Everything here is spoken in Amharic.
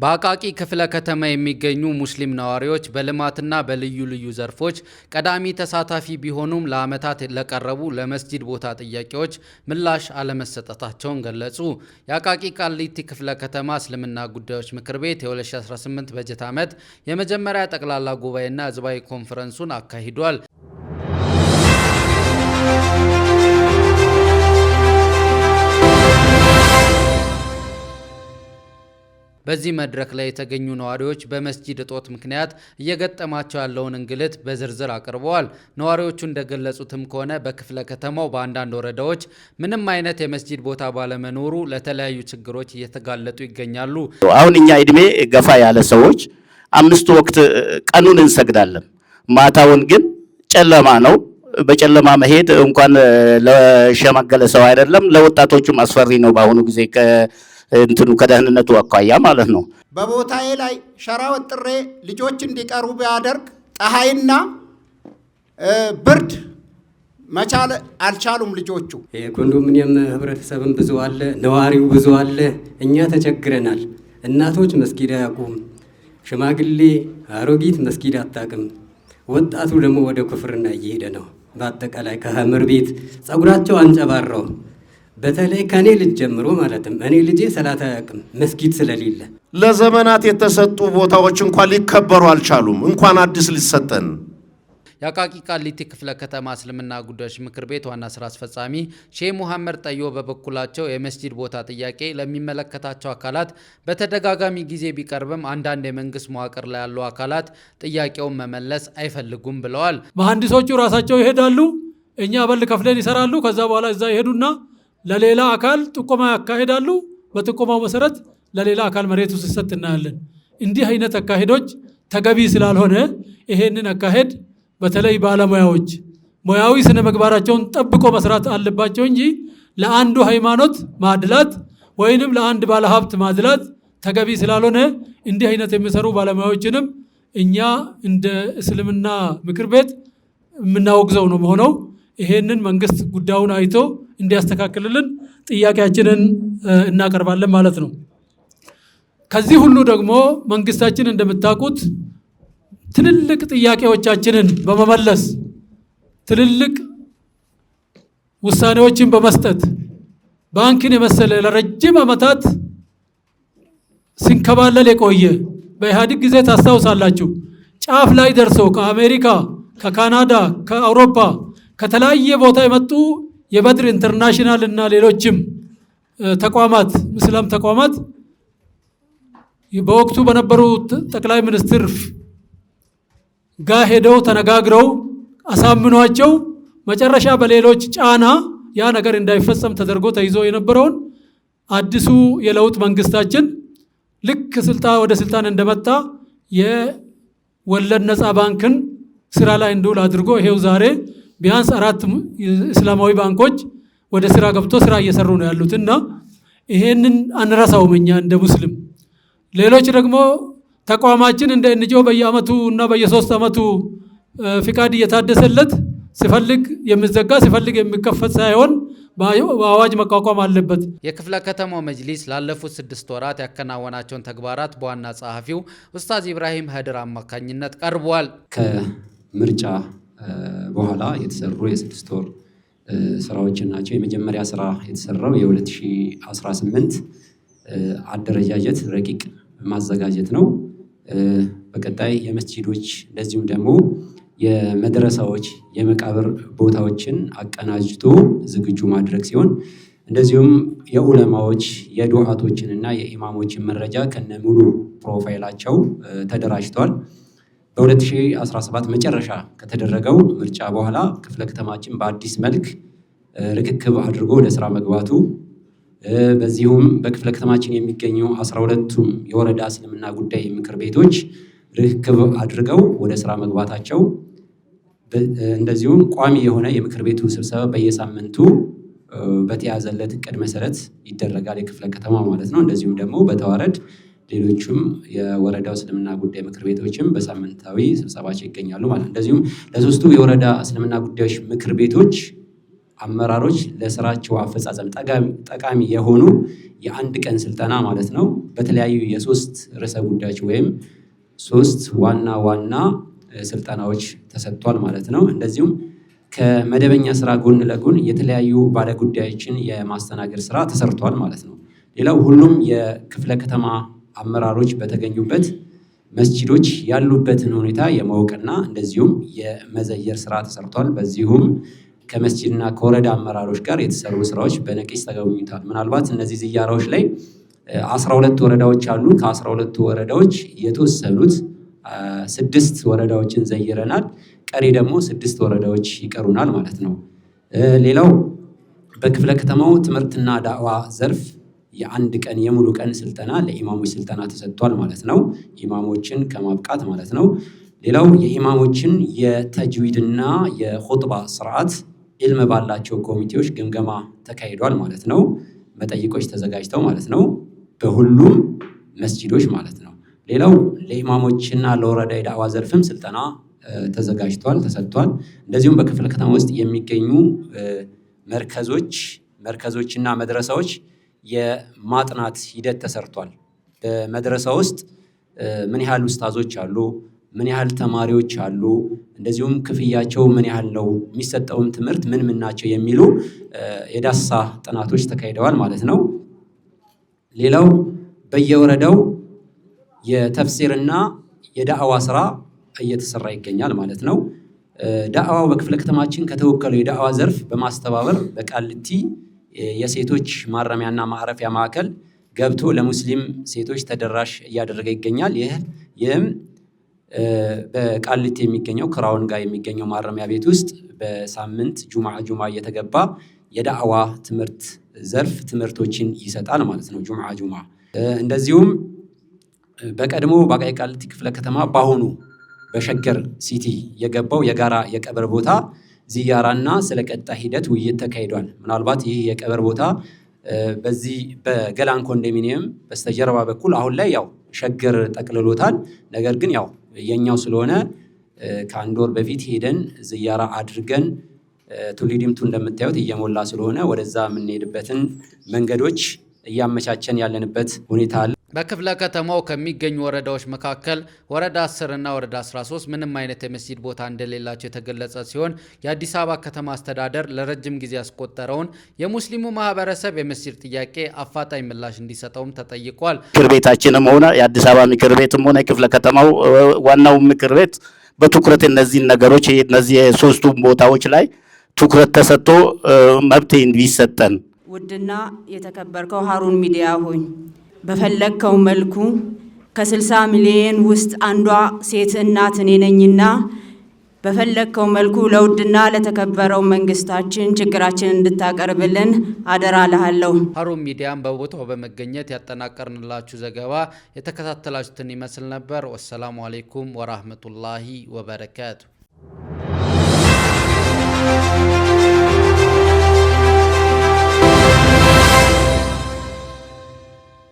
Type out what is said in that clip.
በአቃቂ ክፍለ ከተማ የሚገኙ ሙስሊም ነዋሪዎች በልማትና በልዩ ልዩ ዘርፎች ቀዳሚ ተሳታፊ ቢሆኑም ለዓመታት ለቀረቡ ለመስጂድ ቦታ ጥያቄዎች ምላሽ አለመሰጠታቸውን ገለጹ። የአቃቂ ቃሊቲ ክፍለ ከተማ እስልምና ጉዳዮች ምክር ቤት የ2018 በጀት ዓመት የመጀመሪያ ጠቅላላ ጉባኤና ህዝባዊ ኮንፈረንሱን አካሂዷል። በዚህ መድረክ ላይ የተገኙ ነዋሪዎች በመስጂድ እጦት ምክንያት እየገጠማቸው ያለውን እንግልት በዝርዝር አቅርበዋል። ነዋሪዎቹ እንደገለጹትም ከሆነ በክፍለ ከተማው በአንዳንድ ወረዳዎች ምንም አይነት የመስጂድ ቦታ ባለመኖሩ ለተለያዩ ችግሮች እየተጋለጡ ይገኛሉ። አሁን እኛ እድሜ ገፋ ያለ ሰዎች 5 ወቅት ቀኑን እንሰግዳለን፣ ማታውን ግን ጨለማ ነው። በጨለማ መሄድ እንኳን ለሸመገለ ሰው አይደለም ለወጣቶቹም አስፈሪ ነው። በአሁኑ ጊዜ ከደህንነቱ አኳያ ማለት ነው። በቦታዬ ላይ ሸራ ወጥሬ ልጆች እንዲቀሩ ቢያደርግ ፀሐይና ብርድ መቻል አልቻሉም ልጆቹ። የኮንዶሚኒየም ህብረተሰብም ብዙ አለ፣ ነዋሪው ብዙ አለ። እኛ ተቸግረናል። እናቶች መስጊድ አያውቁም፣ ሽማግሌ አሮጊት መስጊድ አታውቅም። ወጣቱ ደግሞ ወደ ኩፍርና እየሄደ ነው። በአጠቃላይ ከሀምር ቤት ጸጉራቸው አንጨባረው በተለይ ከኔ ልጅ ጀምሮ ማለትም እኔ ልጄ ሰላት አያውቅም መስጊድ ስለሌለ። ለዘመናት የተሰጡ ቦታዎች እንኳን ሊከበሩ አልቻሉም፣ እንኳን አዲስ ሊሰጠን። የአቃቂ ቃሊቲ ክፍለ ከተማ እስልምና ጉዳዮች ምክር ቤት ዋና ስራ አስፈጻሚ ሼህ ሙሐመድ ጠዮ በበኩላቸው የመስጂድ ቦታ ጥያቄ ለሚመለከታቸው አካላት በተደጋጋሚ ጊዜ ቢቀርብም አንዳንድ የመንግስት መዋቅር ላይ ያሉ አካላት ጥያቄውን መመለስ አይፈልጉም ብለዋል። መሐንዲሶቹ ራሳቸው ይሄዳሉ፣ እኛ በል ከፍለን ይሰራሉ። ከዛ በኋላ እዛ ይሄዱና ለሌላ አካል ጥቆማ ያካሂዳሉ። በጥቆማው መሰረት ለሌላ አካል መሬቱ ሲሰጥ እናያለን። እንዲህ አይነት አካሄዶች ተገቢ ስላልሆነ ይሄንን አካሄድ በተለይ ባለሙያዎች ሙያዊ ስነ ምግባራቸውን ጠብቆ መስራት አለባቸው እንጂ ለአንዱ ሃይማኖት ማድላት ወይንም ለአንድ ባለሀብት ማድላት ተገቢ ስላልሆነ እንዲህ አይነት የሚሰሩ ባለሙያዎችንም እኛ እንደ እስልምና ምክር ቤት የምናወግዘው ነው መሆነው። ይሄንን መንግስት ጉዳዩን አይቶ እንዲያስተካክልልን ጥያቄያችንን እናቀርባለን ማለት ነው። ከዚህ ሁሉ ደግሞ መንግስታችን እንደምታውቁት ትልልቅ ጥያቄዎቻችንን በመመለስ ትልልቅ ውሳኔዎችን በመስጠት ባንክን የመሰለ ለረጅም ዓመታት ሲንከባለል የቆየ በኢህአዴግ ጊዜ ታስታውሳላችሁ፣ ጫፍ ላይ ደርሶ ከአሜሪካ፣ ከካናዳ፣ ከአውሮፓ ከተለያየ ቦታ የመጡ የበድር ኢንተርናሽናል እና ሌሎችም ተቋማት እስላም ተቋማት በወቅቱ በነበሩ ጠቅላይ ሚኒስትር ጋር ሄደው ተነጋግረው አሳምኗቸው መጨረሻ በሌሎች ጫና ያ ነገር እንዳይፈጸም ተደርጎ ተይዞ የነበረውን አዲሱ የለውጥ መንግስታችን ልክ ወደ ስልጣን እንደመጣ የወለድ ነፃ ባንክን ስራ ላይ እንዲውል አድርጎ ይሄው ዛሬ ቢያንስ 4 እስላማዊ ባንኮች ወደ ስራ ገብቶ ስራ እየሰሩ ነው ያሉትና ይሄንን አንረሳውም እኛ እንደ ሙስሊም። ሌሎች ደግሞ ተቋማችን እንደ እንጆ በየአመቱ እና በየ3 አመቱ ፍቃድ እየታደሰለት ሲፈልግ የሚዘጋ ሲፈልግ የሚከፈት ሳይሆን በአዋጅ መቋቋም አለበት። የክፍለ ከተማው መጅሊስ ላለፉት 6 ወራት ያከናወናቸውን ተግባራት በዋና ጸሐፊው ኡስታዝ ኢብራሂም ሀድር አማካኝነት ቀርቧል። ከምርጫ በኋላ የተሰሩ የ6 ወር ስራዎችን ናቸው። የመጀመሪያ ስራ የተሰራው የ2018 አደረጃጀት ረቂቅ ማዘጋጀት ነው። በቀጣይ የመስጂዶች እንደዚሁም ደግሞ የመድረሳዎች የመቃብር ቦታዎችን አቀናጅቶ ዝግጁ ማድረግ ሲሆን እንደዚሁም የዑለማዎች የዱዓቶችን እና የኢማሞችን መረጃ ከነሙሉ ፕሮፋይላቸው ተደራጅቷል። በ2017 መጨረሻ ከተደረገው ምርጫ በኋላ ክፍለ ከተማችን በአዲስ መልክ ርክክብ አድርጎ ወደ ስራ መግባቱ በዚሁም በክፍለ ከተማችን የሚገኙ 12ቱም የወረዳ እስልምና ጉዳይ ምክር ቤቶች ርክክብ አድርገው ወደ ስራ መግባታቸው እንደዚሁም ቋሚ የሆነ የምክር ቤቱ ስብሰባ በየሳምንቱ በተያዘለት እቅድ መሰረት ይደረጋል፣ የክፍለ ከተማ ማለት ነው። እንደዚሁም ደግሞ በተዋረድ ሌሎችም የወረዳው እስልምና ጉዳይ ምክር ቤቶችም በሳምንታዊ ስብሰባቸው ይገኛሉ ማለት ነው። እንደዚሁም ለሶስቱ የወረዳ እስልምና ጉዳዮች ምክር ቤቶች አመራሮች ለስራቸው አፈጻጸም ጠቃሚ የሆኑ የአንድ ቀን ስልጠና ማለት ነው በተለያዩ የሶስት ርዕሰ ጉዳዮች ወይም 3 ዋና ዋና ስልጠናዎች ተሰጥቷል ማለት ነው። እንደዚሁም ከመደበኛ ስራ ጎን ለጎን የተለያዩ ባለጉዳዮችን የማስተናገድ ስራ ተሰርቷል ማለት ነው። ሌላው ሁሉም የክፍለ ከተማ አመራሮች በተገኙበት መስጂዶች ያሉበትን ሁኔታ የማወቅና እንደዚሁም የመዘየር ስራ ተሰርቷል። በዚሁም ከመስጂድና ከወረዳ አመራሮች ጋር የተሰሩ ስራዎች በነቂስ ተገኝተዋል። ምናልባት እነዚህ ዝያራዎች ላይ 12 ወረዳዎች አሉ። ከ12 ወረዳዎች የተወሰኑት 6 ወረዳዎችን ዘይረናል። ቀሪ ደግሞ 6 ወረዳዎች ይቀሩናል ማለት ነው። ሌላው በክፍለ ከተማው ትምህርትና ዳዕዋ ዘርፍ የአንድ ቀን የሙሉ ቀን ስልጠና ለኢማሞች ስልጠና ተሰጥቷል ማለት ነው። ኢማሞችን ከማብቃት ማለት ነው። ሌላው የኢማሞችን የተጅዊድና የኹጥባ ስርዓት ኢልም ባላቸው ኮሚቴዎች ግምገማ ተካሂዷል ማለት ነው። መጠይቆች ተዘጋጅተው ማለት ነው በሁሉም መስጂዶች ማለት ነው። ሌላው ለኢማሞችና ለወረዳ የዳዕዋ ዘርፍም ስልጠና ተዘጋጅቷል፣ ተሰጥቷል። እንደዚሁም በክፍለ ከተማ ውስጥ የሚገኙ መርከዞችና መድረሳዎች የማጥናት ሂደት ተሰርቷል። በመድረሳ ውስጥ ምን ያህል ኡስታዞች አሉ፣ ምን ያህል ተማሪዎች አሉ፣ እንደዚሁም ክፍያቸው ምን ያህል ነው፣ የሚሰጠውም ትምህርት ምን ናቸው የሚሉ የዳሰሳ ጥናቶች ተካሂደዋል ማለት ነው። ሌላው በየወረዳው የተፍሲርና የዳዕዋ ስራ እየተሰራ ይገኛል ማለት ነው። ዳዕዋው በክፍለ ከተማችን ከተወከለው የዳዕዋ ዘርፍ በማስተባበር በቃሊቲ የሴቶች ማረሚያና ማረፊያ ማዕከል ገብቶ ለሙስሊም ሴቶች ተደራሽ እያደረገ ይገኛል። ይህም በቃሊቲ የሚገኘው ክራውን ጋር የሚገኘው ማረሚያ ቤት ውስጥ በሳምንት ጁምዓ እየተገባ የዳዕዋ ትምህርት ዘርፍ ትምህርቶችን ይሰጣል ማለት ነው። ጁምዓ እንደዚሁም በቀድሞ በአቃቂ ቃሊቲ ክፍለ ከተማ በአሁኑ በሸገር ሲቲ የገባው የጋራ የቀብር ቦታ ዚያራና ስለ ቀጣይ ሂደት ውይይት ተካሂዷል። ምናልባት ይህ የቀብር ቦታ በዚህ በገላን ኮንዶሚኒየም በስተጀርባ በኩል አሁን ላይ ያው ሸገር ጠቅልሎታል። ነገር ግን ያው የኛው ስለሆነ ከአንድ ወር በፊት ሄደን ዚያራ አድርገን ቱሊዲምቱ እንደምታዩት እየሞላ ስለሆነ ወደዛ የምንሄድበትን መንገዶች እያመቻቸን ያለንበት ሁኔታ አለ። በክፍለ ከተማው ከሚገኙ ወረዳዎች መካከል ወረዳ 10 እና ወረዳ 13 ምንም አይነት የመስጂድ ቦታ እንደሌላቸው የተገለጸ ሲሆን የአዲስ አበባ ከተማ አስተዳደር ለረጅም ጊዜ ያስቆጠረውን የሙስሊሙ ማህበረሰብ የመስጂድ ጥያቄ አፋጣኝ ምላሽ እንዲሰጠውም ተጠይቋል። ምክር ቤታችንም ሆነ የአዲስ አበባ ምክር ቤትም ሆነ የክፍለ ከተማው ዋናው ምክር ቤት በትኩረት እነዚህን ነገሮች እነዚህ የሶስቱም ቦታዎች ላይ ትኩረት ተሰጥቶ መብት እንዲሰጠን። ውድና የተከበርከው ሃሩን ሚዲያ ሆይ በፈለግከው መልኩ ከ60 ሚሊዮን ውስጥ አንዷ ሴት እናት እኔ ነኝና በፈለግከው መልኩ ለውድና ለተከበረው መንግስታችን ችግራችንን እንድታቀርብልን አደራ እልሃለሁ። ሃሩን ሚዲያም በቦታው በመገኘት ያጠናቀርንላችሁ ዘገባ የተከታተላችሁትን ይመስል ነበር። ወሰላሙ አለይኩም ወራህመቱላሂ ወበረካቱ።